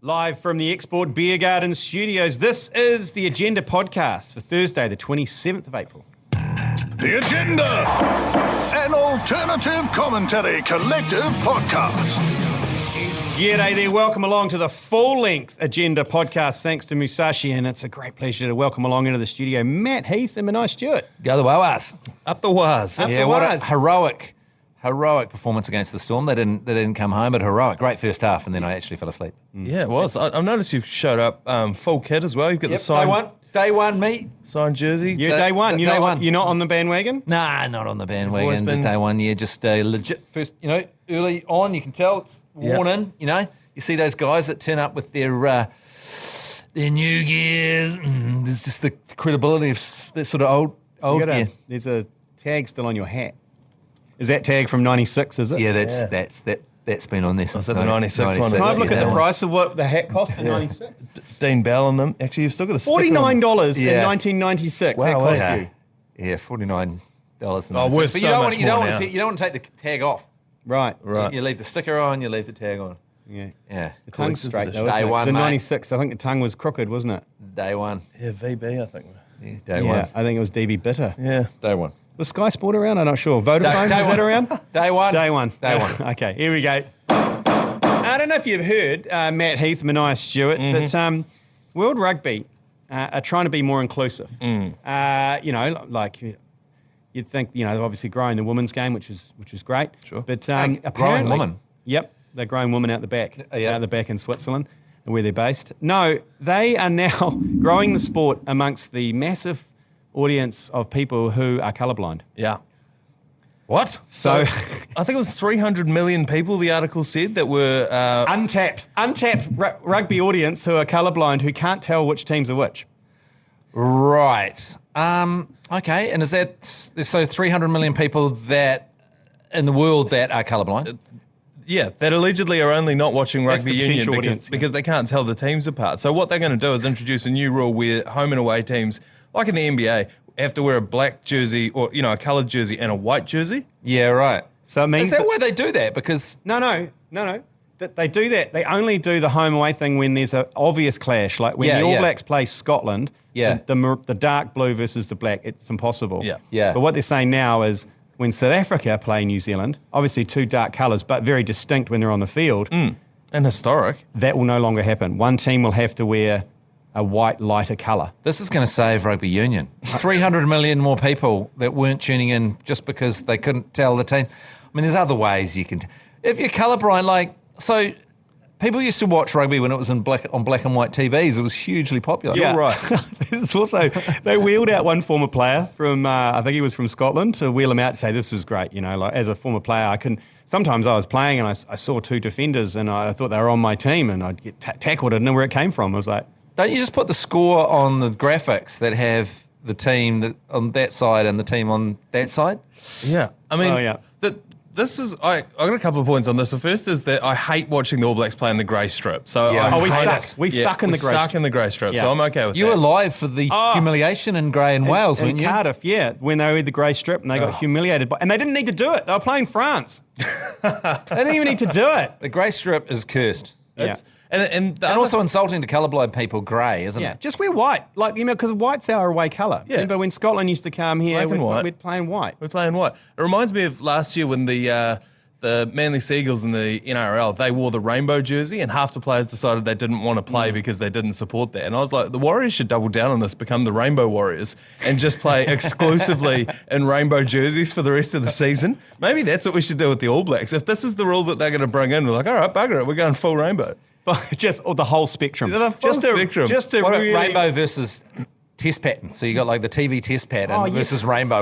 Live from the Export Beer Garden studios, this is the Agenda podcast for Thursday, the 27th of April. The Agenda, an alternative commentary collective podcast. G'day there, welcome along to the full-length Agenda podcast, thanks to Musashi, and it's a great pleasure to welcome along into the studio Matt Heath and Manaia Stewart. Go the Wawas. Up the Waz. What a heroic performance against the Storm. They didn't come home, but heroic. Great first half, and then I actually fell asleep. Yeah, it was. I've noticed you've showed up full kit as well. You've got the signed Day one, me. signed jersey. You're day one, you're not on the bandwagon? Nah, not on the bandwagon. always been- Day one, yeah, just legit first, early on, you can tell it's worn in, You see those guys that turn up with their new gears. There's just the credibility of that sort of old gear. There's a tag still on your hat. Is that tag from 96, is it? Yeah, that's been on there since that the 96 one? Can I That's look at that the one. price of what the hat cost in 96? Dean Bell on them. Actually, you've still got a sticker on them. $49 in Yeah. 1996. Wow, that cost yeah. you. Yeah, $49. worth But so much you more don't now. want to take the tag off. Right. You leave the sticker on, you leave the tag on. Yeah. Yeah. The tongue's Collector's straight edition. though, isn't Day it? one, In mate. 96, I think the tongue was crooked, wasn't it? Day one. Yeah, VB, I think. Yeah, day Yeah, one. I think it was DB Bitter. Yeah. Day one. Was Sky Sport around? I'm not sure. Vodafone, Day was that one. around? Day one. Day one. Day one. Okay, here we go. I don't know if you've heard, Matt Heath, Manaia Stewart, that World Rugby are trying to be more inclusive. Like you'd think, they've obviously grown the women's game, which is great. Sure. But Growing apparently, woman? Yep, they're growing women out the back, Yeah. out the back in Switzerland, where they're based. No, they are now growing the sport amongst the massive audience of people who are colourblind. Yeah. What? So I think it was 300 million people, the article said, that were... untapped rugby audience who are colourblind who can't tell which teams are which. Right. Okay. And is that so? 300 million people that in the world that are colourblind. that allegedly are only not watching That's rugby the union potential because, audience, yeah. because they can't tell the teams apart. So what they're going to do is introduce a new rule where home and away teams, like in the NBA, have to wear a black jersey or, a coloured jersey and a white jersey. Yeah. Right. So it means Is that why they do that? Because No. That they do that. They only do the home away thing when there's an obvious clash, like when the All Blacks play Scotland. Yeah. The dark blue versus the black. It's impossible. Yeah. Yeah. But what they're saying now is when South Africa play New Zealand, obviously two dark colours, but very distinct when they're on the field. And historic. That will no longer happen. One team will have to wear a white lighter colour. this is going to save rugby union. 300 million more people that weren't tuning in just because they couldn't tell the team. I mean, there's other ways you can. If you're colourblind, so people used to watch rugby when it was on black and white TVs. It was hugely popular. Yeah. Right. There's also, they wheeled out one former player from, I think he was from Scotland, to wheel him out to say, this is great. As a former player, sometimes I was playing and I saw two defenders and I thought they were on my team and I'd get tackled. I didn't know where it came from. I was like, Don't you just put the score on the graphics that have the team that on that side and the team on that side? Yeah. I mean, Oh, yeah. this is, I got a couple of points on this. The first is that I hate watching the All Blacks play in the grey strip. So Yeah. I Oh, we hate suck. it. We suck in the grey suck strip. in the grey strip. Yeah. So I'm okay with You that. were live for the humiliation in grey and Wales, in weren't you? Cardiff, yeah, when they were the grey strip and they got humiliated. And they didn't need to do it. They were playing France. They didn't even need to do it. The grey strip is cursed. It's- And And also insulting to colourblind people, grey, isn't Yeah, it? just wear white. Because white's our away colour. Yeah. Remember when Scotland used to come here, Black and white. we'd play in white. we're playing white. It reminds me of last year when the Manly Seagulls in the NRL, they wore the rainbow jersey and half the players decided they didn't want to play because they didn't support that. And I was like, the Warriors should double down on this, become the Rainbow Warriors and just play exclusively in rainbow jerseys for the rest of the season. Maybe that's what we should do with the All Blacks. If this is the rule that they're going to bring in, we're like, all right, bugger it, we're going full rainbow. Just the whole spectrum. The full spectrum. Just to What really, about rainbow versus test pattern? So you got like the TV test pattern Oh, yes. versus rainbow.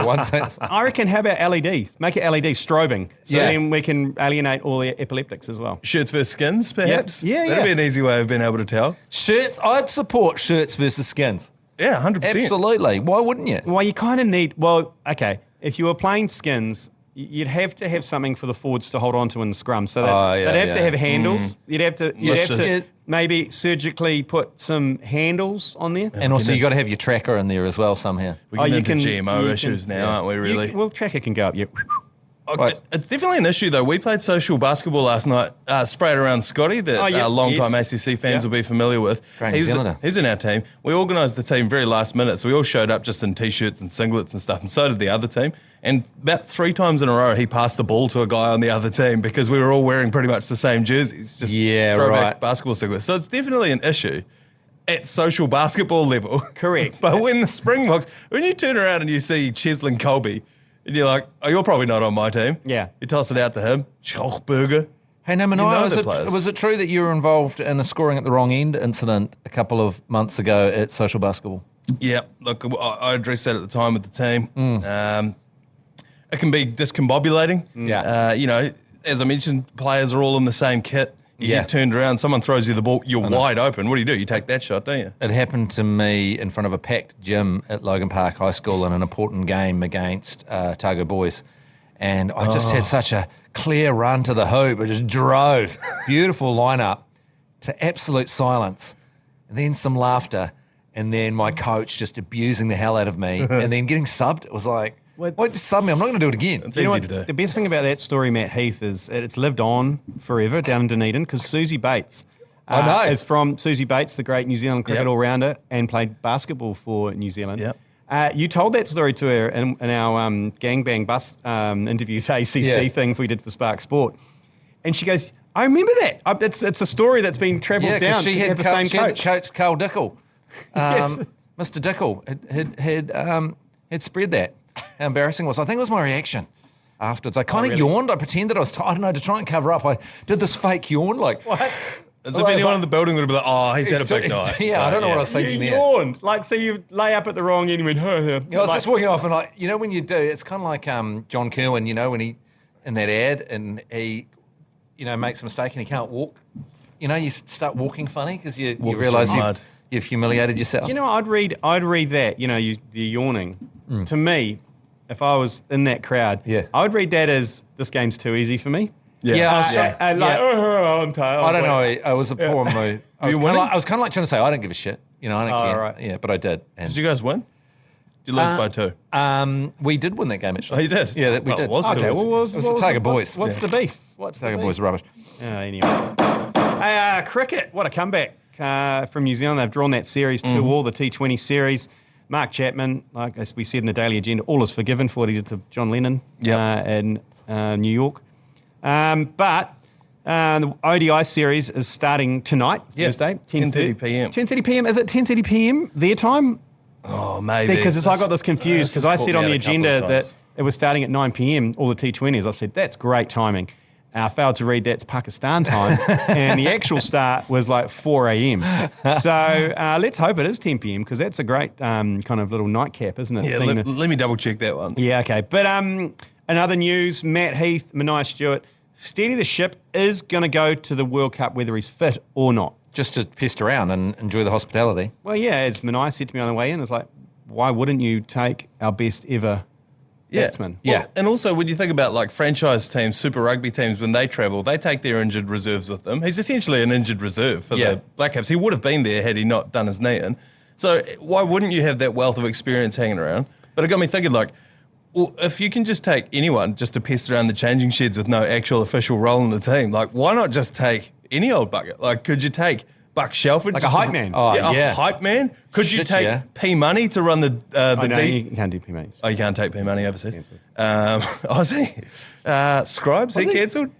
I reckon, how about LED? Make it LED strobing. So Yeah. then we can alienate all the epileptics as well. Shirts versus skins, perhaps? Yeah, That'd yeah. be an easy way of being able to tell. Shirts, I'd support shirts versus skins. Yeah, 100%. Absolutely. Why wouldn't you? Well, you kind of need, okay, if you were playing skins, you'd have to have something for the forwards to hold on to in the scrum. So they'd have to have handles. You'd have to Delicious. maybe surgically put some handles on there. And also you got to have your tracker in there as well somehow. We're getting you into can- GMO you issues can- now, aren't we, really? Well, tracker can go up. Yeah. It's definitely an issue, though. We played social basketball last night, sprayed around Scotty, that long-time ACC fans will be familiar with. Great New Zealander. He's in our team. We organised the team very last minute, so we all showed up just in T-shirts and singlets and stuff, and so did the other team. And about 3 times in a row, he passed the ball to a guy on the other team because we were all wearing pretty much the same jerseys, just throwback basketball singlets. So it's definitely an issue at social basketball level. Correct. But when the Springboks, when you turn around and you see Cheslin Colby, and you're like, oh, you're probably not on my team. Yeah. You toss it out to him. Schlochberger. Hey, no, You know Manaia, was it true that you were involved in a scoring at the wrong end incident a couple of months ago at social basketball? Yeah. Look, I addressed that at the time with the team. It can be discombobulating. Yeah. As I mentioned, players are all in the same kit. You get turned around, someone throws you the ball, you're wide open. What do? You take that shot, don't you? It happened to me in front of a packed gym at Logan Park High School in an important game against Otago Boys. And I just had such a clear run to the hoop. It just drove. Beautiful lineup to absolute silence. And then some laughter. And then my coach just abusing the hell out of me. And then getting subbed. It was like, what, just sub me? I'm not going to do it again. It's You know easy what? to do. The best thing about that story, Matt Heath, is it's lived on forever down in Dunedin because Susie Bates is from Susie Bates, the great New Zealand cricket all-rounder, and played basketball for New Zealand. Yep. You told that story to her in our gangbang bus interviews ACC thing we did for Spark Sport. And she goes, I remember that. It's a story that's been travelled down. She had the same coach. Coach Carl Dickel. Yes. Mr. Dickel had spread that. How embarrassing it was. I think it was my reaction afterwards. I kind of yawned. I pretended I was I don't know, to try and cover up. I did this fake yawn like... What? As if anyone in the building would have been like, oh, he's had a big night. Yeah, I don't know what I was thinking You there. yawned. So you lay up at the wrong end and went, I was just walking off and when you do, it's kind of like John Kerwin, when he, in that ad, and he, makes a mistake and he can't walk. You start walking funny because you realise you've humiliated yourself. Do you know what? I'd read that, the yawning. To me, if I was in that crowd, I would read that as this game's too easy for me. I'm tired. I don't know. I was a poor move. I was kind of like trying to say, I don't give a shit. I don't care. Right. Yeah, but I did. And Did you guys win? Did you lose by 2? we did win that game, actually. Oh, you did? Yeah, we did. It was too Okay, easy. well, It was the Tiger Boys. What's the beef? What's Tiger the Boys beef? are rubbish. Anyway. Hey, cricket. What a comeback from New Zealand. They've drawn that series 2-2, the T20 series. Mark Chapman, like as we said in the Daily Agenda, all is forgiven for what he did to John Lennon in New York. But the ODI series is starting tonight, Thursday, 10:30 p.m. 10:30 p.m. Is it 10:30 p.m. their time? Oh, maybe. Because I got this confused because I said on the agenda that that it was starting at 9 p.m. all the T20s. I said, that's great timing. I failed to read that's Pakistan time. And the actual start was like 4 a.m. So let's hope it is 10 p.m. because that's a great kind of little nightcap, isn't it? Yeah, let me double check that one. Yeah, okay. But another news, Matt Heath, Manaia Stewart, steady the ship, is going to go to the World Cup whether he's fit or not. Just to pest around and enjoy the hospitality. Well, yeah, as Manaia said to me on the way in, it's like, why wouldn't you take our best ever batsman? Well, and also when you think about like franchise teams, Super Rugby teams, when they travel, they take their injured reserves with them. He's essentially an injured reserve for the Black Caps. He would have been there had he not done his knee in. So why wouldn't you have that wealth of experience hanging around? But it got me thinking, like, well, if you can just take anyone just to pest around the changing sheds with no actual official role in the team, like, why not just take any old bucket? Like, could you take Buck Shelford? Like a hype man. Oh, A hype man? Could you take P Money to run the You can't do P-Money. Oh, you can't take P Money overseas? Aussie? Scribes, he cancelled?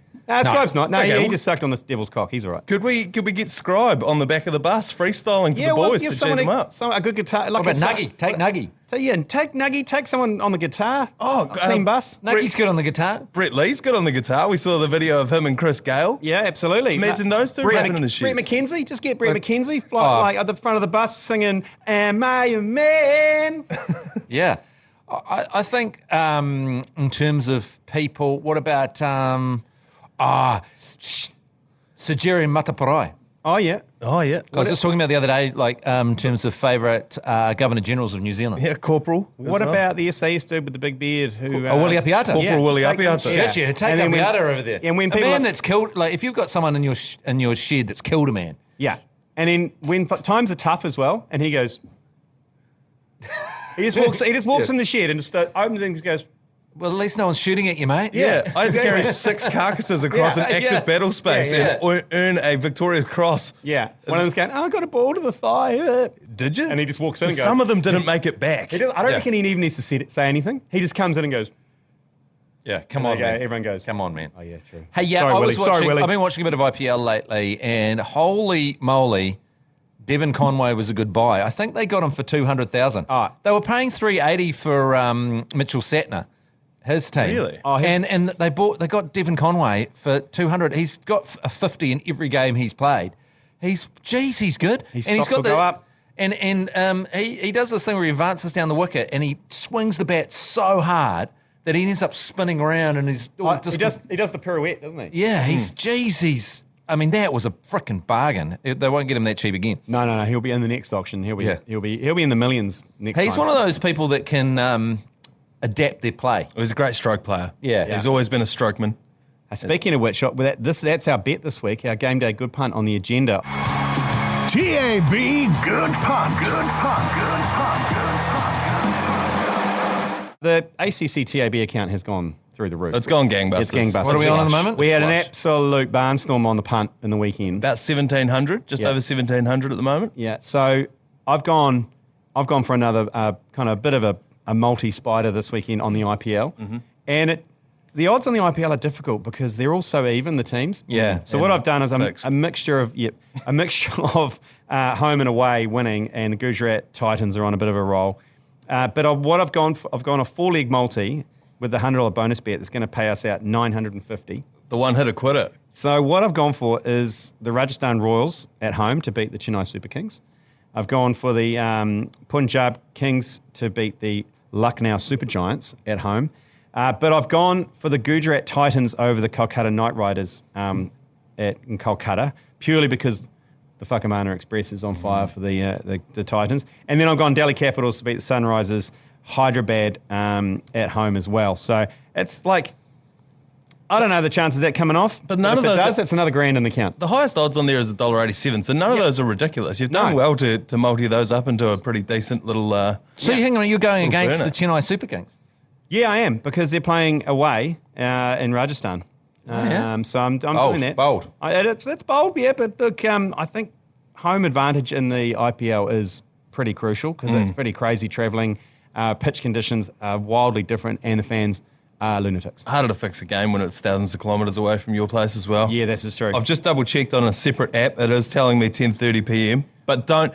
Scribe's not. No, Okay, he just sucked on the devil's cock. He's all right. Could we get Scribe on the back of the bus freestyling for the boys to cheer them up? A good guitar. Like What about Nuggy? Take Nuggy. So take Nuggy, take someone on the guitar. Oh, clean bus. Nuggy's good on the guitar. Brett Lee's good on the guitar. We saw the video of him and Chris Gale. Yeah, absolutely. Imagine those two rapping in the sheds. Brett McKenzie, just get Brett McKenzie fly at the front of the bus singing "Am I a Man?" Yeah. I think in terms of people, what about Sajiri Mataparai? Oh yeah. Oh, yeah. I was just talking about the other day, like in terms of favourite Governor Generals of New Zealand. Yeah, Corporal. What about the SAS dude with the big beard who? Willie Apiata. Corporal Willie Apiata. Shit, yeah, take And then when- Apiata over there. and when a people man are- that's killed, like if you've got someone in your shed that's killed a man. Yeah, and then when times are tough as well, and he goes, he just walks in the shed and just opens things, and goes, Well, at least no one's shooting at you, mate. Yeah, I had to carry 6 carcasses across an active battle space and earn a victorious cross. Yeah. One of them's going, I got a ball to the thigh. Did you? And he just walks in and goes. Some of them didn't make it back. I don't reckon he even needs to say anything. He just comes in and goes. Yeah, come on, man. Everyone goes. Come on, man. Oh, yeah, true. Hey, yeah, Sorry, Willie. I've been watching a bit of IPL lately, and holy moly, Devon Conway was a good buy. I think they got him for 200,000. Oh. They were paying 380 for Mitchell Satner, his team. Really? Oh, and they got Devon Conway for 200. He's got a 50 in every game he's played. He's good. His stocks will go up. And he does this thing where he advances down the wicket and he swings the bat so hard that he ends up spinning around and he's he does the pirouette, doesn't he? yeah, he's. I mean, that was a freaking bargain. They won't get him that cheap again. No. He'll be in the next auction. He'll be in the millions next time. He's one of those people that can adapt their play. He's a great stroke player. Yeah. He's always been a strokeman. Speaking of which, that's our bet this week. Our game day good punt on the agenda. TAB, good punt, good punt, good punt, good punt. The ACC TAB account has gone through the roof. It's gone gangbusters. It's gangbusters. What are we on at the moment? We had an Flush. absolute barnstorm on the punt in the weekend. About 1,700, just over 1,700 at the moment. Yeah, so I've gone for another kind of bit of a multi-spider this weekend on the IPL. Mm-hmm. And the odds on the IPL are difficult because they're all so even, the teams. Yeah. So what I've done is Fixed. a mixture of home and away winning, and the Gujarat Titans are on a bit of a roll. But I've gone a 4-leg multi with the $100 bonus bet that's going to pay us out $950. The one-hitter quitter. So what I've gone for is the Rajasthan Royals at home to beat the Chennai Super Kings. I've gone for the Punjab Kings to beat the Lucknow Super Giants at home. But I've gone for the Gujarat Titans over the Kolkata Knight Riders in Kolkata, purely because the Whakamana Express is on fire for the Titans. And then I've gone Delhi Capitals to beat the Sunrisers, Hyderabad at home as well. So it's like, I don't know the chances of that coming off. But none if of it those does, that's another grand in the account. The highest odds on there is $1.87, so none of those are ridiculous. You've done well to multi those up into a pretty decent little... So hang on, you're going against burner. the Chennai Super Kings? Yeah, I am, because they're playing away in Rajasthan. yeah? So I'm Bold, doing that. bold. That's bold, yeah, but look, I think home advantage in the IPL is pretty crucial because it's pretty crazy travelling. Pitch conditions are wildly different, and the fans are lunatics. Harder to fix a game when it's thousands of kilometres away from your place as well. Yeah, that's true. I've just double-checked on a separate app. It is telling me 10:30 p.m. But don't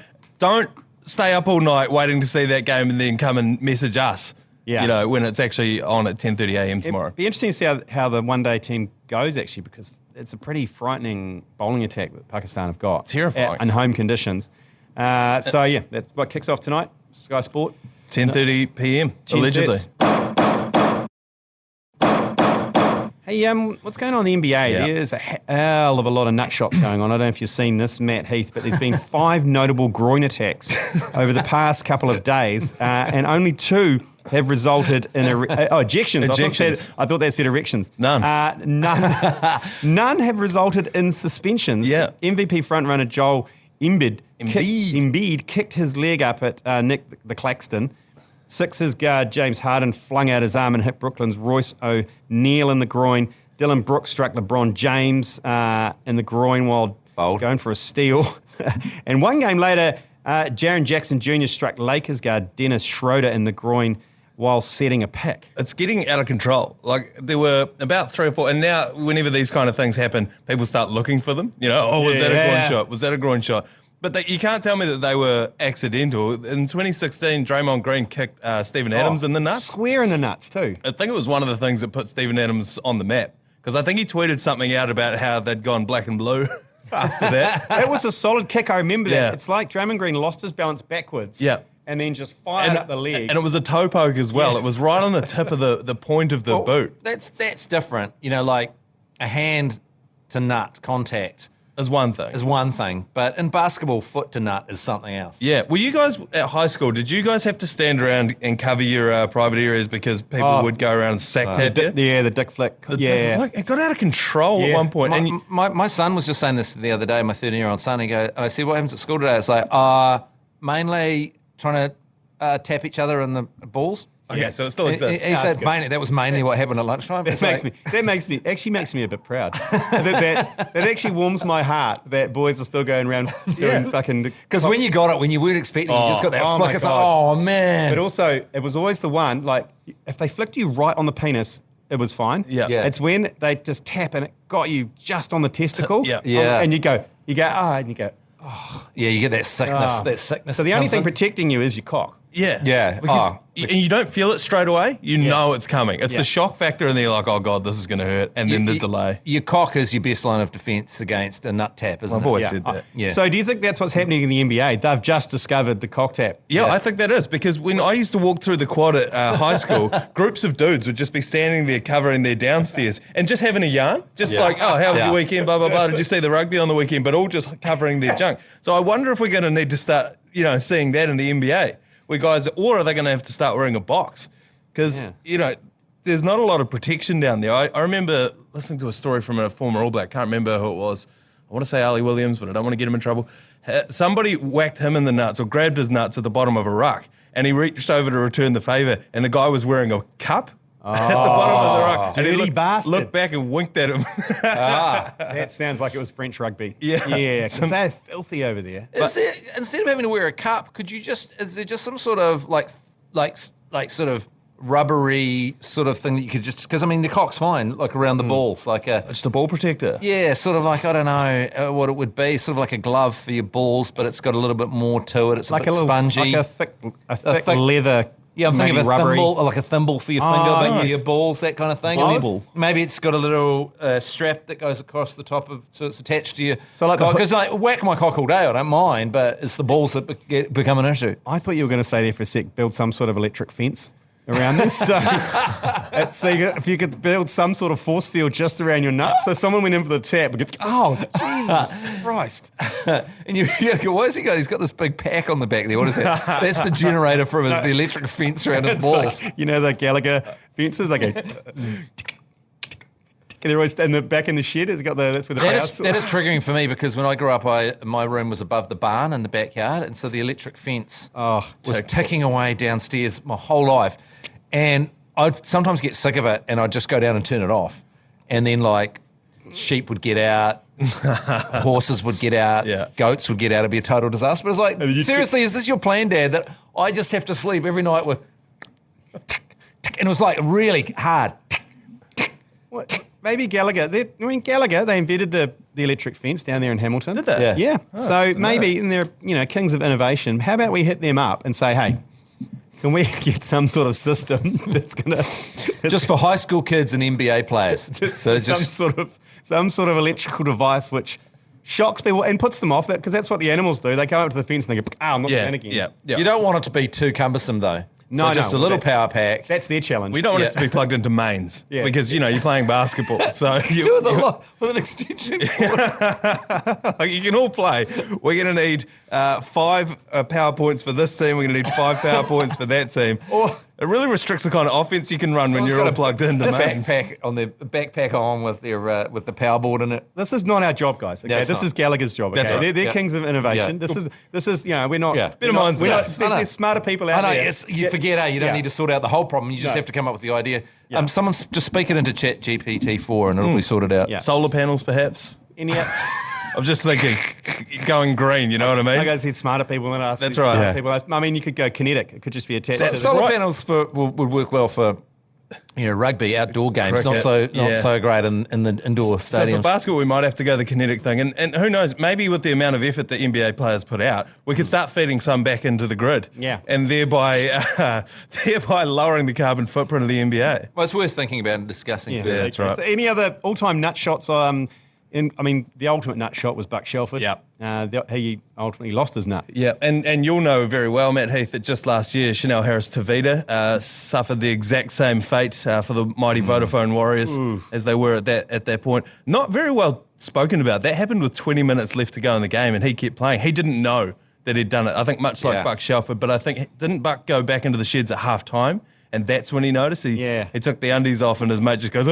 stay up all night waiting to see that game and then come and message us. Yeah. You know, when it's actually on at 10:30 a.m. tomorrow. It'd be interesting to see how the one-day team goes, actually, because it's a pretty frightening bowling attack that Pakistan have got. Terrifying. In home conditions. So, yeah, that's what kicks off tonight. Sky Sport. 10:30 p.m. 10 allegedly. thirds. Hey, what's going on in the NBA? Yeah. There's a hell of a lot of nut shots going on. I don't know if you've seen this, Matt Heath, but there's been 5 notable groin attacks over the past couple of days, and only 2 have resulted in ejections. Ejections. I thought they said erections. None. None have resulted in suspensions. Yeah. MVP frontrunner Joel Embiid kicked his leg up at Nick the Claxton. Sixers guard James Harden flung out his arm and hit Brooklyn's Royce O'Neal in the groin. Dylan Brooks struck LeBron James in the groin while going for a steal. And one game later, Jaren Jackson Jr. struck Lakers guard Dennis Schroeder in the groin while setting a pick. It's getting out of control. Like, there were about 3 or 4, and now whenever these kind of things happen, people start looking for them. You know, was that a groin shot? Was that a groin shot? But you can't tell me that they were accidental. In 2016, Draymond Green kicked Steven Adams in the nuts. Square in the nuts, too. I think it was one of the things that put Steven Adams on the map, because I think he tweeted something out about how they'd gone black and blue after that. That was a solid kick. I remember Yeah. that. It's like Draymond Green lost his balance backwards. Yeah. And then just fired up the leg. And it was a toe poke as well. Yeah. It was right on the tip of the point of the boot. That's different. You know, like a hand to nut contact Is one thing. is one thing, but in basketball, foot to nut is something else. Yeah. Were you guys at high school, did you guys have to stand around and cover your private areas because people would go around and sack tap you? The dick flick. It got out of control at one point. And My son was just saying this the other day, my 13-year-old son. And I said, what happens at school today? It's like, mainly trying to tap each other in the balls. Okay, so it still He exists. said that was mainly what happened at lunchtime. That makes me a bit proud. that actually warms my heart that boys are still going around doing fucking. Because when you got it, when you weren't expecting, you just got that oh flick. my It's like, God. oh man. But also, it was always the one, like, if they flicked you right on the penis, it was fine. Yeah. It's when they just tap and it got you just on the testicle. Yeah. And you go, and you go. Yeah, you get that sickness. Oh. That sickness. So the only comes thing in. protecting you is your cock. Yeah. Because Oh. and you don't feel it straight away. You know it's coming. It's the shock factor, and then you're like, oh God, this is going to hurt. And then the delay. Your cock is your best line of defence against a nut tap, isn't I've it? always said that. Yeah. So do you think that's what's happening in the NBA? They've just discovered the cock tap. Yeah, I think that is because when I used to walk through the quad at high school, groups of dudes would just be standing there covering their downstairs and just having a yarn. Just like, oh, how was your weekend? Blah, blah, blah. Did you see the rugby on the weekend? But all just covering their junk. So I wonder if we're going to need to start, seeing that in the NBA. Where guys, or are they going to have to start wearing a box? Because, there's not a lot of protection down there. I remember listening to a story from a former All Black. Can't remember who it was. I want to say Ali Williams, but I don't want to get him in trouble. Somebody whacked him in the nuts or grabbed his nuts at the bottom of a ruck, and he reached over to return the favour, and the guy was wearing a cup at the bottom of the ruck. And he Dirty bastard. looked back and winked at him. That sounds like it was French rugby. Yeah, because they're filthy over there. Instead of having to wear a cup, could you is there just some sort of like sort of rubbery sort of thing that you could just, because I mean the cock's fine, like around the balls, like a It's the ball protector. yeah, sort of like, I don't know what it would be, sort of like a glove for your balls, but it's got a little bit more to it. It's Like a bit little, spongy. like a thick leather. Yeah, I'm thinking maybe of a rubbery. thimble, like a thimble for your finger, but nice. your balls, that kind of thing. Thimble. Maybe it's got a little strap that goes across the top of, so it's attached to your. So like the because whack my cock all day, I don't mind, but it's the balls that become an issue. I thought you were going to say there for a sec, build some sort of electric fence around this. So, if you could build some sort of force field just around your nuts, so someone went in for the tap and goes, oh, Jesus Christ. And you go, why has he got? He's got this big pack on the back there. What is that? That's the generator from the electric fence around his It's balls. like, the Gallagher fences, they go. They're always in the back in the shed. It's got that's where the power source. That is triggering for me because when I grew up, my room was above the barn in the backyard, and so the electric fence was ticking away downstairs my whole life, and I'd sometimes get sick of it, and I'd just go down and turn it off, and then like sheep would get out, horses would get out, goats would get out. It'd be a total disaster. But it's like, seriously, is this your plan, Dad? That I just have to sleep every night with, and it was like really hard. What? Maybe Gallagher. Gallagher. They invented the electric fence down there in Hamilton. Did they? Yeah. So maybe, and they're kings of innovation. How about we hit them up and say, hey, can we get some sort of system that's gonna Just for high school kids and NBA players. some sort of electrical device which shocks people and puts them off, that because that's what the animals do. They come up to the fence and they go, I'm not panicking. Yeah. You don't want it to be too cumbersome though. No, so just a little power pack. That's their challenge. We don't want it to be plugged into mains because, you're playing basketball. So with an extension cord. you can all play. We're going to need 5 power points for this team. We're going to need 5 power points for that team. It really restricts the kind of offense you can run when you're all plugged into mains. Backpack on with the power board in it. This is not our job, guys. Okay, this is Gallagher's job. Okay, That's right. They're kings of innovation. Yeah. This is we're not. Yeah. Bit of minds we're not. there. There's smarter people out I know. there. Yes, you forget. You don't need to sort out the whole problem. You just have to come up with the idea. Yeah. Someone's just speak it into Chat GPT-4 and it'll be sorted out. Yeah. Solar panels, perhaps. I'm just thinking, going green, you know what I mean? Like I said, smarter people than us. That's right. People. I mean, you could go kinetic. It could just be attached to Solar panels would work well for rugby, outdoor games. Cricket, Not so great in the indoor So for stadiums. basketball, we might have to go the kinetic thing. And who knows, maybe with the amount of effort that NBA players put out, we could start feeding some back into the grid. Yeah. And thereby lowering the carbon footprint of the NBA. Well, it's worth thinking about and discussing further. that's right. So any other all-time nut shots? The ultimate nut shot was Buck Shelford. Yep. He ultimately lost his nut. Yeah, and you'll know very well, Matt Heath, that just last year, Chanel Harris-Tavita suffered the exact same fate for the mighty Vodafone Warriors as they were at that point. Not very well spoken about. That happened with 20 minutes left to go in the game, and he kept playing. He didn't know that he'd done it. I think much like Buck Shelford, but I think didn't Buck go back into the sheds at half time? And that's when he noticed. He took the undies off, and his mate just goes,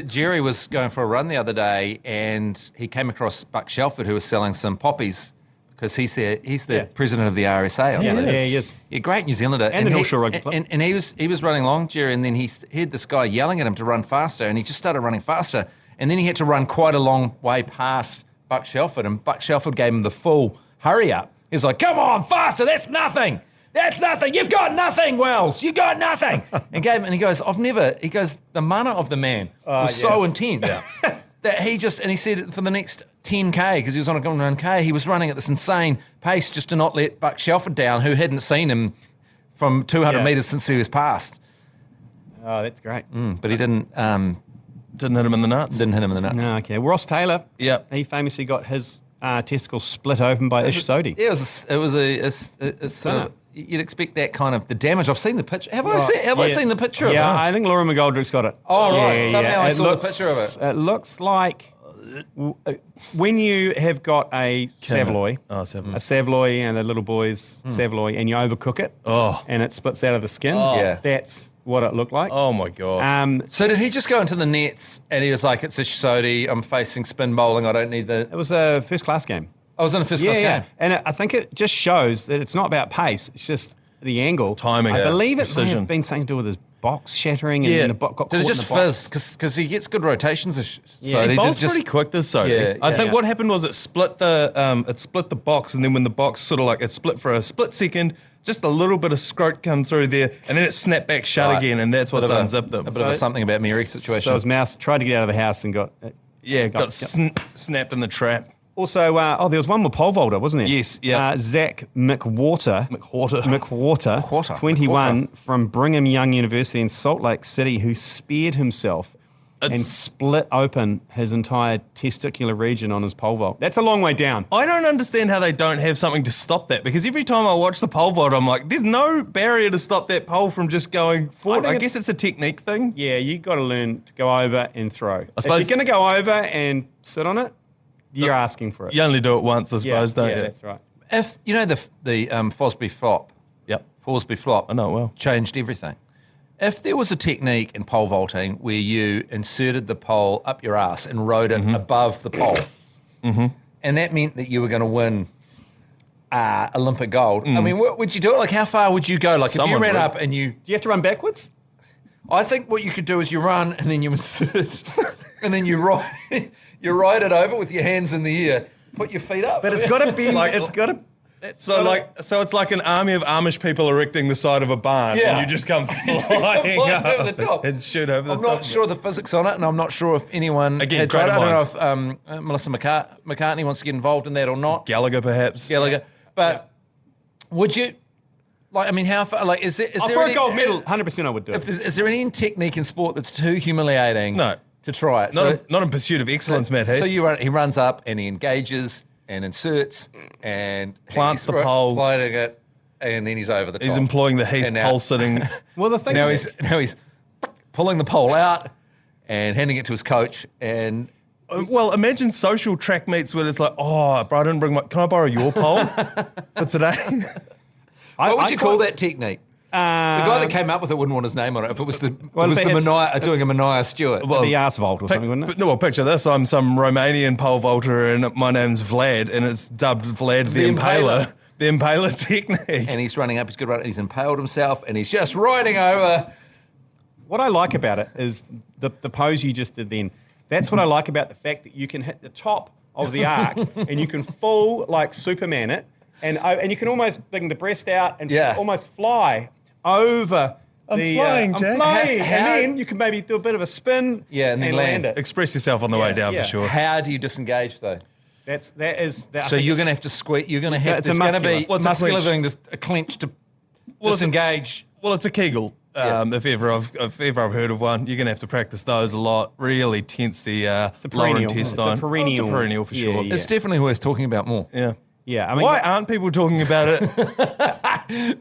Jerry was going for a run the other day and he came across Buck Shelford who was selling some poppies because he's the president of the RSA. I believe. he is. Yeah, great New Zealander. And the North Shore Rugby Club. And he was running along, Jerry, and then he heard this guy yelling at him to run faster, and he just started running faster. And then he had to run quite a long way past Buck Shelford, and Buck Shelford gave him the full hurry up. He's like, come on, faster, that's nothing. That's nothing. You've got nothing, Wells. You got nothing. And he goes, the mana of the man was so intense that he said for the next 10K, because he was on a 1K, he was running at this insane pace just to not let Buck Shelford down, who hadn't seen him from 200 metres since he was passed. Oh, that's great. But he didn't Didn't hit him in the nuts. hit him in the nuts. No, okay. Ross Taylor, he famously got his testicles split open by Ish Sodi. Yeah, it was a sort of, you'd expect that kind of the damage. I've seen the picture. Have I seen the picture of it? Yeah, I think Laura McGoldrick's got it. Oh, right. Somehow I saw the picture of it. It looks like when you have got a Savloy, a Savloy and the little boy's Savloy, and you overcook it, and it splits out of the skin, that's what it looked like. Oh, my God. So did he just go into the nets and he was like, it's Ish Sodi, I'm facing spin bowling, I don't need the... It was a first-class game. I was in a first-class game. And I think it just shows that it's not about pace, it's just the angle. Timing. I believe it precision. may have been something to do with his box shattering and then the box got Did caught it just in the box. fizz? Because he gets good rotations. So He bowls pretty quick, this Sodi. Yeah, I think yeah. what happened was it split the box, and then when the box sort of like it split for a split second, just a little bit of scrote come through there, and then it snapped back shut again, and that's what's unzipped them. A bit of a something about Mary situation. So his mouse tried to get out of the house and got snapped in the trap. Also, there was one more pole vaulter, wasn't there? Yes, yeah. Zach McWhorter, 21, from Brigham Young University in Salt Lake City, who speared himself and split open his entire testicular region on his pole vault. That's a long way down. I don't understand how they don't have something to stop that, because every time I watch the pole vault, I'm like, there's no barrier to stop that pole from just going forward. I guess it's a technique thing. Yeah, you got to learn to go over and throw. I suppose if you're going to go over and sit on it, you're asking for it. You only do it once, I suppose, don't you? Yeah, that's right. If you know the Fosbury flop, Forsby flop, I know it well. changed everything. If there was a technique in pole vaulting where you inserted the pole up your ass and rode it above the pole, and that meant that you were going to win Olympic gold, I mean, would you do it? Like, how far would you go? Like, if you ran up and you... Do you have to run backwards? I think what you could do is you run and then you insert and then you ride it over with your hands in the air, put your feet up. But it's got to be Like- it's got to... So it's like an army of Amish people erecting the side of a barn, and you just come flying Flying up over the top. and shoot over the I'm top. not sure the physics on it, and I'm not sure if anyone Again, had tried it. great I don't know if Melissa McCartney wants to get involved in that or not. Gallagher, perhaps. Gallagher. But would you, like, I mean, how far, like, is there for any, a gold medal, 100% I would do it. is there any technique in sport that's too humiliating to try it? Not in pursuit of excellence, Matt Heath. So he runs up and he engages and inserts and Plants he's the pole. lighting it, and then he's over the top. He's employing the Heath And now- pole sitting. Well, the thing Now is... he's pulling the pole out and handing it to his coach, and Well, imagine social track meets where it's like, oh, bro, I didn't bring can I borrow your pole for today? what would you call that technique? The guy that came up with it wouldn't want his name on it. If it was doing a Manaia Stewart. the arse vault or something, wouldn't it? No, picture this. I'm some Romanian pole vaulter, and my name's Vlad, and it's dubbed Vlad the Impaler. The Impaler technique. And he's running up, he's good running, he's impaled himself, and he's just riding over. What I like about it is the pose you just did then. That's what I like about the fact that you can hit the top of the arc and you can full like Superman it, and you can almost bring the breast out and almost fly over. I'm flying, Jack. I'm flying, How- and then you can maybe do a bit of a spin. and then land it. Express yourself on the way down for sure. How do you disengage though? So You're going to have to squeeze. You're going to have. it's a It's going to be muscular. What's a muscular clinch? thing, just a clinch to Well, it's a- disengage. Well, it's a Kegel. If ever I've heard of one, you're going to have to practice those a lot. Really tense the lower perennial. intestine. It's a perennial. It's a perennial for sure. Yeah. It's definitely worth talking about more. Yeah. Yeah, I mean, Why aren't people talking about it?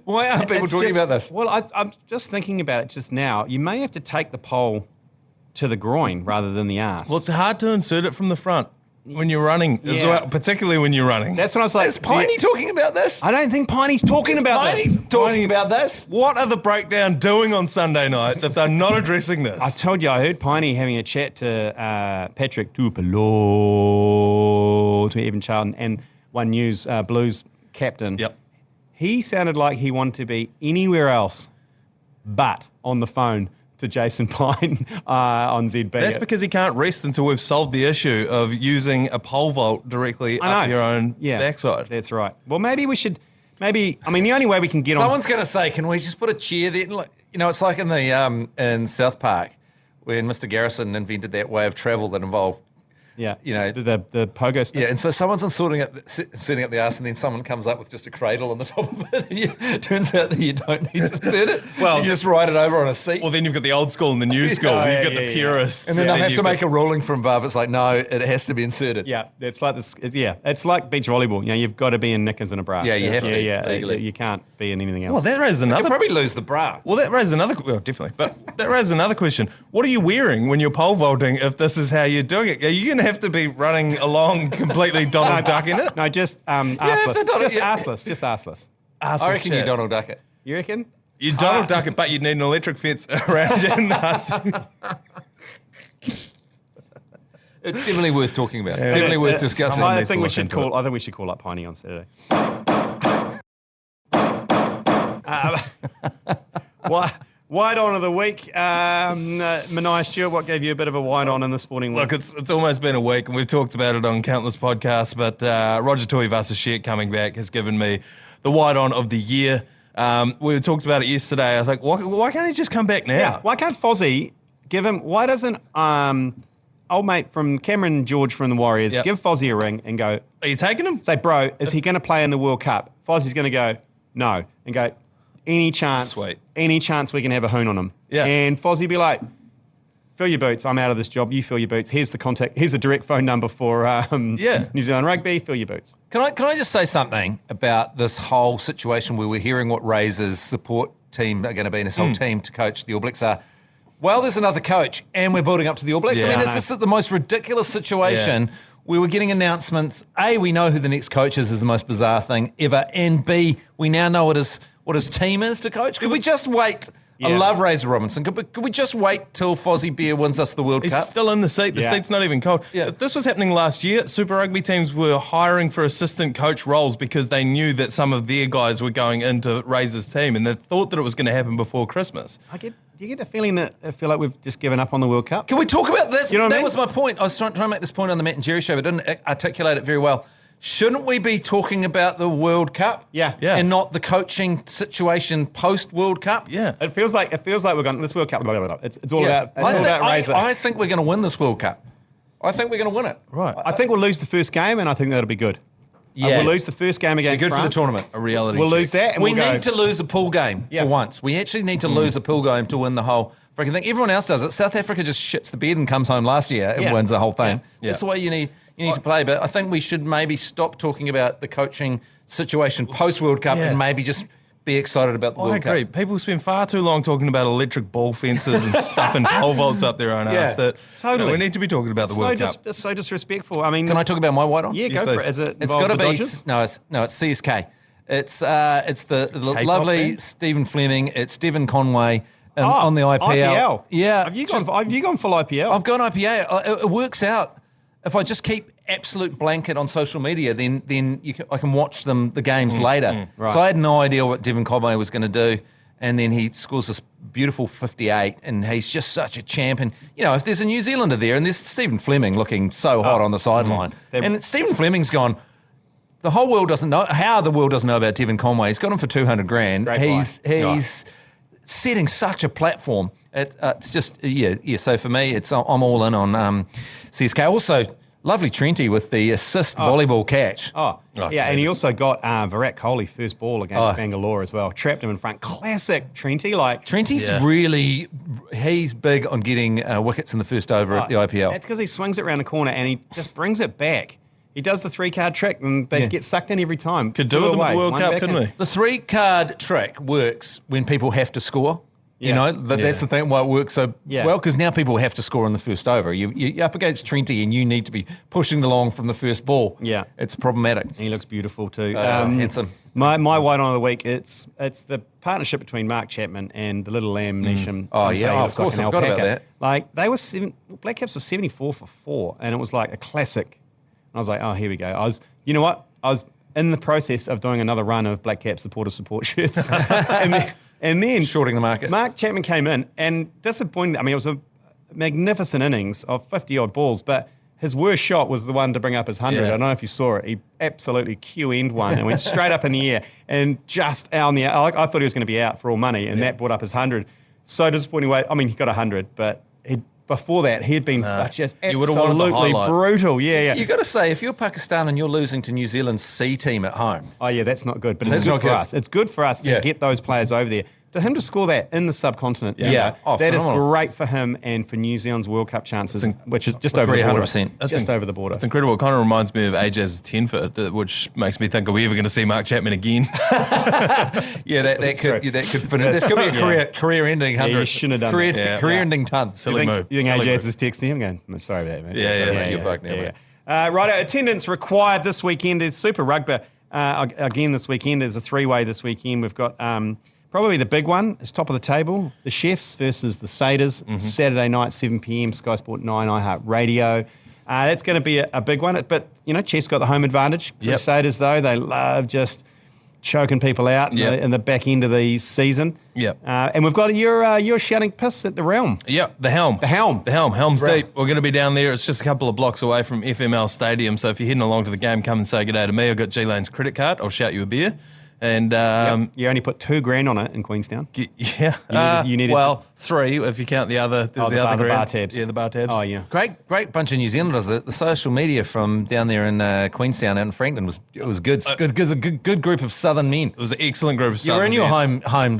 Why aren't people it's talking just- about this? Well, I'm just thinking about it just now. You may have to take the pole to the groin rather than the arse. Well, it's hard to insert it from the front when you're running, as well, particularly when you're running. That's what I was like. Is Piney talking about this? I don't think Piney's talking about Piney this. talking about this? What are the breakdown doing on Sunday nights if they're not addressing this? I told you, I heard Piney having a chat to Patrick Tupelo, to Evan Charlton, and One News Blues captain. Yep. He sounded like he wanted to be anywhere else but on the phone to Jason Pine on ZB. That's because he can't rest until we've solved the issue of using a pole vault directly up your own backside. That's right. Well, maybe we should. The only way we can get Someone's going to say, can we just put a chair there? Like, it's like in the in South Park when Mr. Garrison invented that way of travel that involved, the pogo stick. Yeah, and so someone's setting up the arse, and then someone comes up with just a cradle on the top of it. It turns out that you don't need to insert it. Well, you just ride it over on a seat. Well, then you've got the old school and the new school. You've got the purists. And then they have to make a ruling from above. It's like, no, it has to be inserted. Yeah, it's like this. It's like beach volleyball. You've got to be in knickers and a bra. Yeah, you have to. Yeah, legally. you can't be in anything else. Well, that raises another. You'll probably lose the bra. Well, that raises another. Well, definitely. But that raises another question. What are you wearing when you're pole vaulting? If this is how you're doing it, are you going to have to be running along completely Donald Duck in it? No, just arseless. Just arseless. I reckon you Donald Duck it. You reckon? You Donald Duck it, but you'd need an electric fence around your nuts. It's definitely worth talking about. It's definitely worth discussing. I think we should call up Piney on Saturday. Wide on of the week. Manaia Stewart, what gave you a bit of a wide on in the sporting week? Look, it's almost been a week, and we've talked about it on countless podcasts, but Roger Tuivasa-Sheck coming back has given me the wide on of the year. We talked about it yesterday. I think, why can't he just come back now? Yeah. Why can't Fozzie give him... Why doesn't old mate from Cameron George from the Warriors give Fozzie a ring and go... Are you taking him? Say, bro, is he going to play in the World Cup? Fozzie's going to go, no. And go... Any chance we can have a hoon on him. Yeah. And Fozzie be like, fill your boots. I'm out of this job. You fill your boots. Here's the contact. Here's the direct phone number for New Zealand Rugby. Fill your boots. Can I just say something about this whole situation where we're hearing what Razor's support team are going to be and his whole team to coach the All Blacks are? Well, there's another coach and we're building up to the All Blacks. Yeah, I mean, it's just the most ridiculous situation. We were getting announcements. A, we know who the next coach is the most bizarre thing ever. And B, we now know what his team is to coach. Could we just wait? I love Razor Robinson. Could we just wait till Fozzie Bear wins us the World Cup? He's still in the seat. The seat's not even cold. Yeah. This was happening last year. Super Rugby teams were hiring for assistant coach roles because they knew that some of their guys were going into Razor's team, and they thought that it was going to happen before Christmas. Do you get the feeling that I feel like we've just given up on the World Cup? Can we talk about this? You know what I mean? That was my point. I was trying to make this point on the Matt and Jerry show, but didn't articulate it very well. Shouldn't we be talking about the World Cup? Yeah. And not the coaching situation post World Cup? Yeah. It feels like we're going this World Cup. It's all about Razor. I think we're going to win this World Cup. I think we're going to win it. Right. I think we'll lose the first game, and I think that'll be good. Yeah. We'll lose the first game against France. France. For the tournament. A reality We'll check. lose that, and we we'll need to lose a pool game for once. We actually need to lose a pool game to win the whole freaking thing. Everyone else does it. South Africa just shits the bed and comes home last year and wins the whole thing. Yeah. That's the way you need to play. But I think we should maybe stop talking about the coaching situation post World Cup and maybe just be excited about the World Cup. I agree. People spend far too long talking about electric ball fences and stuffing pole vaults up their own ass. Totally. We need to be talking about the World Cup. It's so disrespectful. I mean, Can I talk about my white on? Yeah, Yes, go for please. it. Is it It's involved got to the be Dodgers? It's CSK. It's the lovely band? Stephen Fleming. It's Devon Conway on the IPL. Yeah, Have you gone full IPL? I've gone IPA. It works out. If I just keep absolute blanket on social media, then I can watch the games later. Right. So I had no idea what Devon Conway was going to do. And then he scores this beautiful 58, and he's just such a champ. And, if there's a New Zealander there, and there's Stephen Fleming looking so hot on the sideline, and Stephen Fleming's gone, the whole world doesn't know, how the world doesn't know about Devon Conway. He's got him for 200 grand. He's setting such a platform. It's just, so for me, I'm all in on CSK. Also, lovely Trenty with the assist volleyball catch. And he also got Virat Kohli first ball against Bangalore as well. Trapped him in front. Classic Trenty. Trenty's really, he's big on getting wickets in the first over at the IPL. That's because he swings it around the corner and he just brings it back. He does the 3-card trick and they get sucked in every time. Could do it with the World Cup, couldn't we? The 3-card trick works when people have to score. That's the thing why it works so well, because now people have to score in the first over. You're up against Trenty and you need to be pushing along from the first ball. Yeah. It's problematic. And he looks beautiful too. Handsome. My white on of the week, it's the partnership between Mark Chapman and the little lamb Nisham. Of course, I forgot about that. They were Black Caps were 74 for 4, and it was like a classic. And I was like, oh, here we go. You know what? I was in the process of doing another run of Black Cap supporter support shirts. and then Shorting the market. Mark Chapman came in and disappointed. I mean, it was a magnificent innings of 50-odd balls, but his worst shot was the one to bring up his 100. Yeah. I don't know if you saw it. He absolutely QN'd one and went straight up in the air and just out in the air. I thought he was going to be out for all money, and that brought up his 100. So disappointing way. I mean, he got 100, but before that, he'd been just you would've wanted the absolutely highlight. brutal. Yeah. You got to say, if you're Pakistan and you're losing to New Zealand's C team at home, Oh, yeah, that's not good, but it's That's good not for good. us. It's good for us to get those players over there. To him to score that in the subcontinent, Yeah. Oh, that is phenomenal. great for him and for New Zealand's World Cup chances, which is just over the border. 100%. Just over the border. It's incredible. It kind of reminds me of AJ's 10 foot, which makes me think, are we ever going to see Mark Chapman again? yeah, that could true. that could finish. This could be a career-ending 100. you shouldn't have done career, that. Yeah. Career-ending ton. Silly move. You think Silly AJ's move. is texting him going, I'm sorry about that, mate. Yeah, Sorry, yeah, you're fucked now, mate. Righto, attendance required this weekend is Super Rugby. Again, this weekend is a three-way this weekend. We've got probably the big one is top of the table, the Chefs versus the Satyrs, Saturday night, 7 p.m, Sky Sport 9, iHeart Radio. That's going to be a big one. But, Chiefs got the home advantage. Yep. Crusaders, though, they love just choking people out in the back end of the season. Yep. And we've got your shouting piss at the Realm. Yep, the Helm. The Helm. Helm's Right. Deep. We're going to be down there. It's just a couple of blocks away from FML Stadium. So if you're heading along to the game, come and say good day to me. I've got G Lane's credit card. I'll shout you a beer. And You only put $2,000 on it in Queenstown. yeah, You needed well, 3 if you count the other. There's the the other bar grand. tabs. Yeah, the bar tabs. Oh, yeah. Great bunch of New Zealanders. The social media from down there in Queenstown out in Franklin was good. Good group of Southern men. It was an excellent group of You were in your Southern home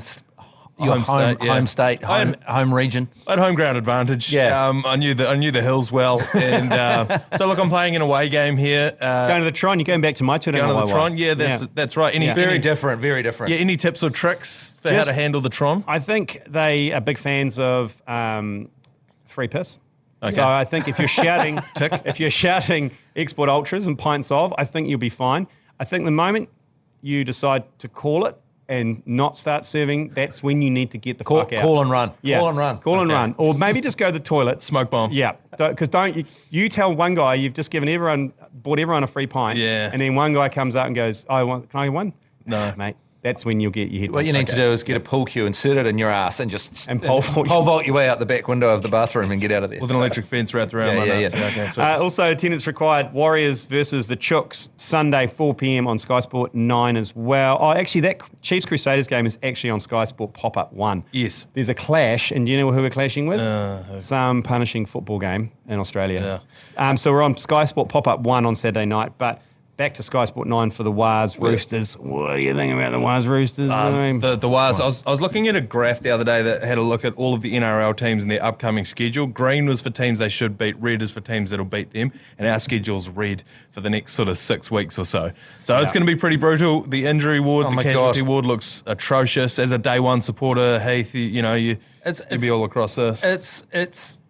state, home region. I had home ground advantage. Yeah. I knew the hills well, and so look, I'm playing an away game here. Going to the Tron, you're going back to my turn. Going to the Tron, yeah, that's right. Any Very any, different. yeah, any tips or tricks for how to handle the Tron? I think they are big fans of free piss. Okay. So I think if you're shouting export ultras and pints of, I think you'll be fine. I think the moment you decide to call it and not start serving, that's when you need to get the fuck out. Call and run. Yeah. Call and run. Call and run. Or maybe just go to the toilet. Smoke bomb. Yeah, because you tell one guy you've just bought everyone a free pint. Yeah. And then one guy comes up and goes, can I get one? No. Mate, that's when you'll get your head. What you need to do is get a pool cue, insert it in your ass, and just pole vault pole vault your way out the back window of the bathroom and get out of there. With an electric fence wrapped around my nuts. Yeah. Okay, so Also, attendance required. Warriors versus the Chooks, Sunday 4 p.m. on Sky Sport 9 as well. Oh, actually, that Chiefs Crusaders game is actually on Sky Sport Pop-Up 1. Yes. There's a clash, and do you know who we're clashing with? Some punishing football game in Australia. So we're on Sky Sport Pop-Up 1 on Saturday night, but back to Sky Sport 9 for the Wars Roosters. What do you think about the Wars Roosters? The Wires. I was looking at a graph the other day that had a look at all of the NRL teams and their upcoming schedule. Green was for teams they should beat. Red is for teams that'll beat them. And our schedule's red for the next sort of 6 weeks or so. So it's going to be pretty brutal. The injury ward, the casualty ward looks atrocious. As a day one supporter, Heath, you'd be all across this. It's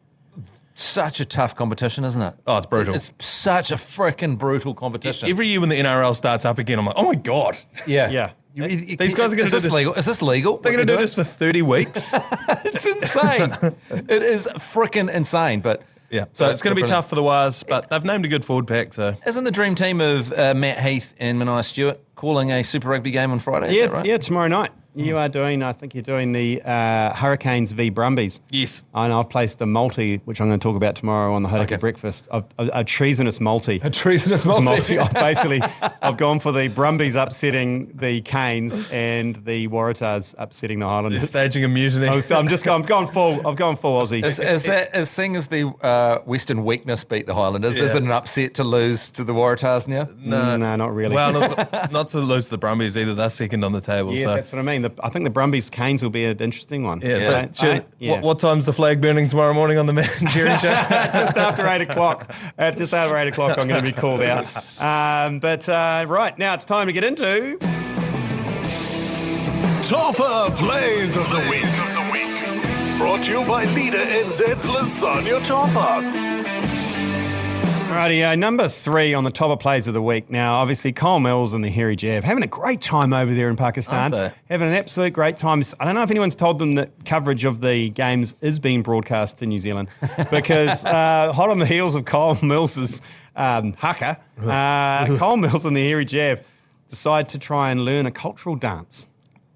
such a tough competition, isn't it? Oh, it's brutal. It's such a freaking brutal competition. Every year when the NRL starts up again, I'm like, oh my God. Yeah. These guys are going to do this this. legal? Is this legal? They're going to do this for 30 weeks. It's insane. It is freaking insane. But Yeah. So it's going to be tough for the Wires, but they've named a good forward pack. So isn't the dream team of Matt Heath and Manaia Stewart calling a Super Rugby game on Friday? Is that right? Yeah, tomorrow night. You are doing, I think you're doing the Hurricanes v Brumbies. yes. And I've placed a multi, which I'm going to talk about tomorrow on the Hodaka Breakfast, a treasonous multi. A treasonous It's a multi. I've gone for the Brumbies upsetting the Canes and the Waratahs upsetting the Highlanders. Staging a mutiny. I've gone full Aussie. Is seeing as the Western weakness beat the Highlanders, is it an upset to lose to the Waratahs now? No, not really. Well, not to lose to the Brumbies either. They're second on the table. yeah, so. that's what I mean. I think the Brumbies Canes will be an interesting one. Yeah. So, what time's the flag burning tomorrow morning on the Matt and Jerry show? Just after 8 o'clock. Just after 8 o'clock, I'm going to be called out. Right now, it's time to get into Toppa Plays of the Week. Brought to you by Leader NZ's Lasagna Toppa. Rightio, number 3 on the Toppa Plays of the Week. Now, obviously, Cole Mills and the Hairy Jav having a great time over there in Pakistan. Aren't they? Having an absolute great time. I don't know if anyone's told them that coverage of the games is being broadcast to New Zealand because hot on the heels of Cole Mills' haka, Cole Mills and the Hairy Jav decide to try and learn a cultural dance.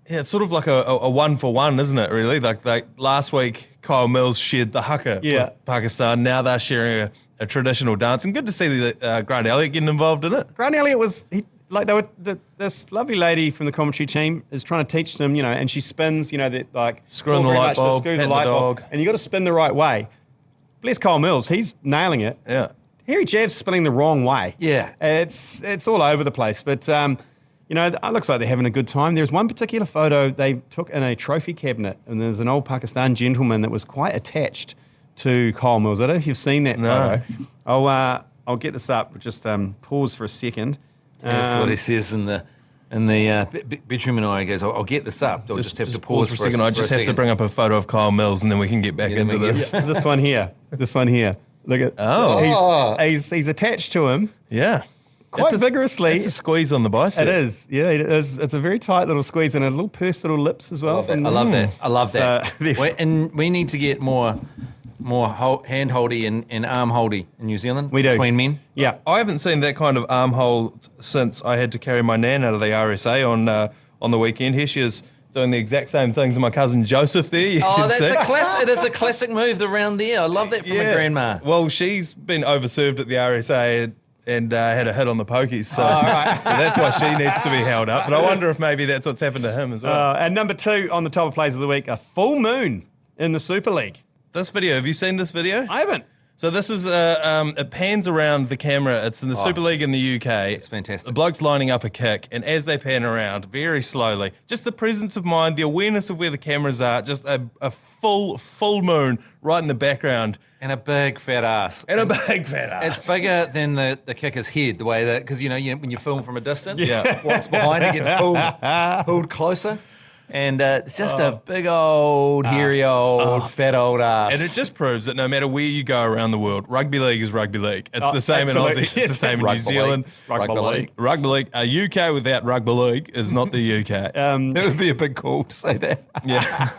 Yeah, it's sort of like a one-for-one, isn't it, really? Like last week, Kyle Mills shared the haka with Pakistan. Now they're sharing a traditional dance. And good to see that Grant Elliott getting involved in it. Grant Elliott this lovely lady from the commentary team is trying to teach them, and she spins, Screwing the light bulb, screw the petting light the bulb, dog. and you got to spin the right way. Bless Cole Mills, he's nailing it. Yeah. Hairy Jav's spinning the wrong way. Yeah. It's all over the place, but it looks like they're having a good time. There's one particular photo they took in a trophy cabinet, and there's an old Pakistan gentleman that was quite attached to Cole Mills. I don't know if you've seen that photo. I'll get this up. Just pause for a second. That's what he says in the bedroom, and he goes, I'll get this up. I'll just have to pause for a second. I just have to bring up a photo of Kyle Mills, and then we can get back into this. Yeah, this one here. Look at. He's attached to him. Yeah. Quite vigorously. It's a squeeze on the bicep. It is. Yeah, it is. It's a very tight little squeeze and a little pursed little lips as well. I love that. We need to get more hand-holdy and arm-holdy in New Zealand. We do. Between men. Yeah. I haven't seen that kind of arm hold since I had to carry my nan out of the RSA on the weekend. Here she is doing the exact same thing to my cousin Joseph there. That's a classic. It is a classic move around there. I love that from a grandma. Well, she's been overserved at the RSA and had a hit on the pokies. So, so that's why she needs to be held up. But I wonder if maybe that's what's happened to him as well. And number 2 on the top of plays of the week, a full moon in the Super League. This video, have you seen this video? I haven't. So this is, it pans around the camera. It's in the Super League in the UK. It's fantastic. The bloke's lining up a kick, and as they pan around, very slowly, just the presence of mind, the awareness of where the cameras are, just a full moon right in the background. And a big fat ass. It's bigger than the kicker's head, the way that, because when you film from a distance, what's behind it gets pulled closer. And it's just a big old, hairy old, fat old ass. And it just proves that no matter where you go around the world, rugby league is rugby league. It's the same absolutely. in Aussie. It's the same in New Zealand. Rugby league. Rugby league. UK without rugby league is not the UK. That would be a big call to say that. Yeah.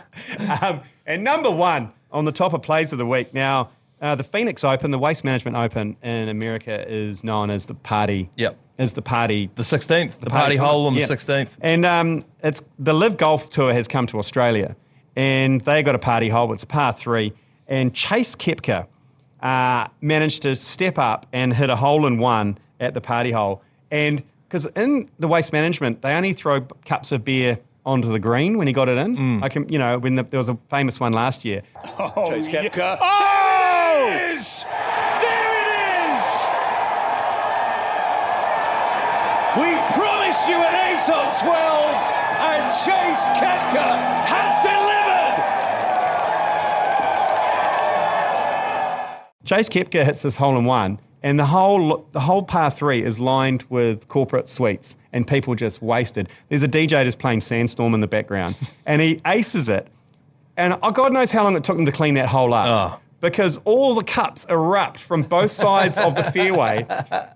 And number 1 on the top of plays of the week. Now, the Phoenix Open, the Waste Management Open in America is known as the party. Yep. Is the party. The 16th. The party hole on the 16th. And it's the Live Golf Tour has come to Australia, and they got a party hole. It's a par 3, and Chase Koepka managed to step up and hit a hole-in-one at the party hole. And because in the Waste Management, they only throw cups of beer onto the green when he got it in. When there was a famous one last year. Chase Koepka. There it is! We promised you an ace on 12, and Chase Koepka has delivered. Chase Koepka hits this hole-in-one, and the whole par 3 is lined with corporate suites and people just wasted. There's a DJ just playing Sandstorm in the background, and he aces it. And God knows how long it took him to clean that hole up. Because all the cups erupt from both sides of the fairway,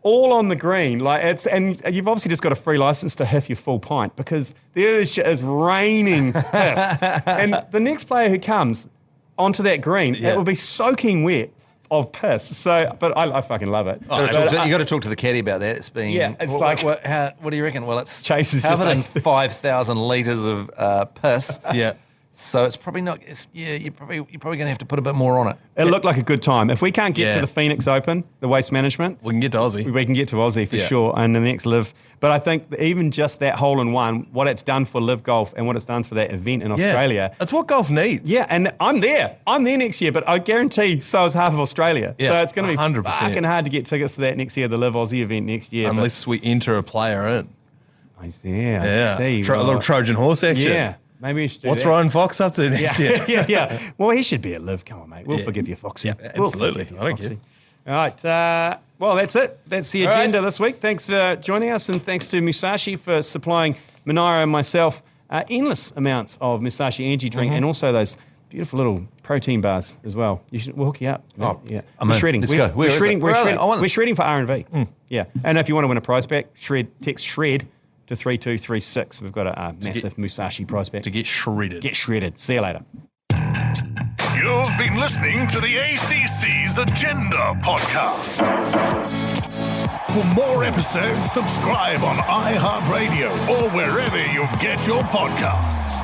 all on the green. And you've obviously just got a free license to hiff your full pint because there is raining piss. And the next player who comes onto that green, it will be soaking wet of piss. So, but I fucking love it. You got to talk to the caddy about that. It's been what do you reckon? Well, it's Chase is covered in just 5,000 litres of piss. Yeah. So it's probably not. You're probably going to have to put a bit more on it. It looked like a good time. If we can't get to the Phoenix Open, the Waste Management, We can get to Aussie. we can get to Aussie for sure, and the next Live. But I think that even just that hole-in-one, what it's done for Live Golf and what it's done for that event in Australia. That's what golf needs. Yeah, and I'm there. I'm there next year, but I guarantee so is half of Australia. Yeah, so it's going to be 100%. fucking hard to get tickets to that next year, the Live Aussie event next year. Unless we enter a player in. I see. A little Trojan horse action. Yeah. Maybe we should do What's that. Ryan Fox up to next year? yeah. Well, he should be at Live. Come on, mate. We'll forgive you, Foxy. Yeah, absolutely. We'll forgive you, I don't Foxy. All right. Well, that's it. That's the agenda this week. Thanks for joining us, and thanks to Musashi for supplying Manaia and myself endless amounts of Musashi energy drink and also those beautiful little protein bars as well. We'll hook you up. Oh, yeah. I'm We're in. shredding. Let's go. We're shredding. Where are they? I want them. We're shredding for R&V. Yeah. And if you want to win a prize back, text shred to 3236. We've got a massive Musashi prize back. To get shredded. Get shredded. See you later. You've been listening to the ACC's Agenda podcast. For more episodes, subscribe on iHeartRadio or wherever you get your podcasts.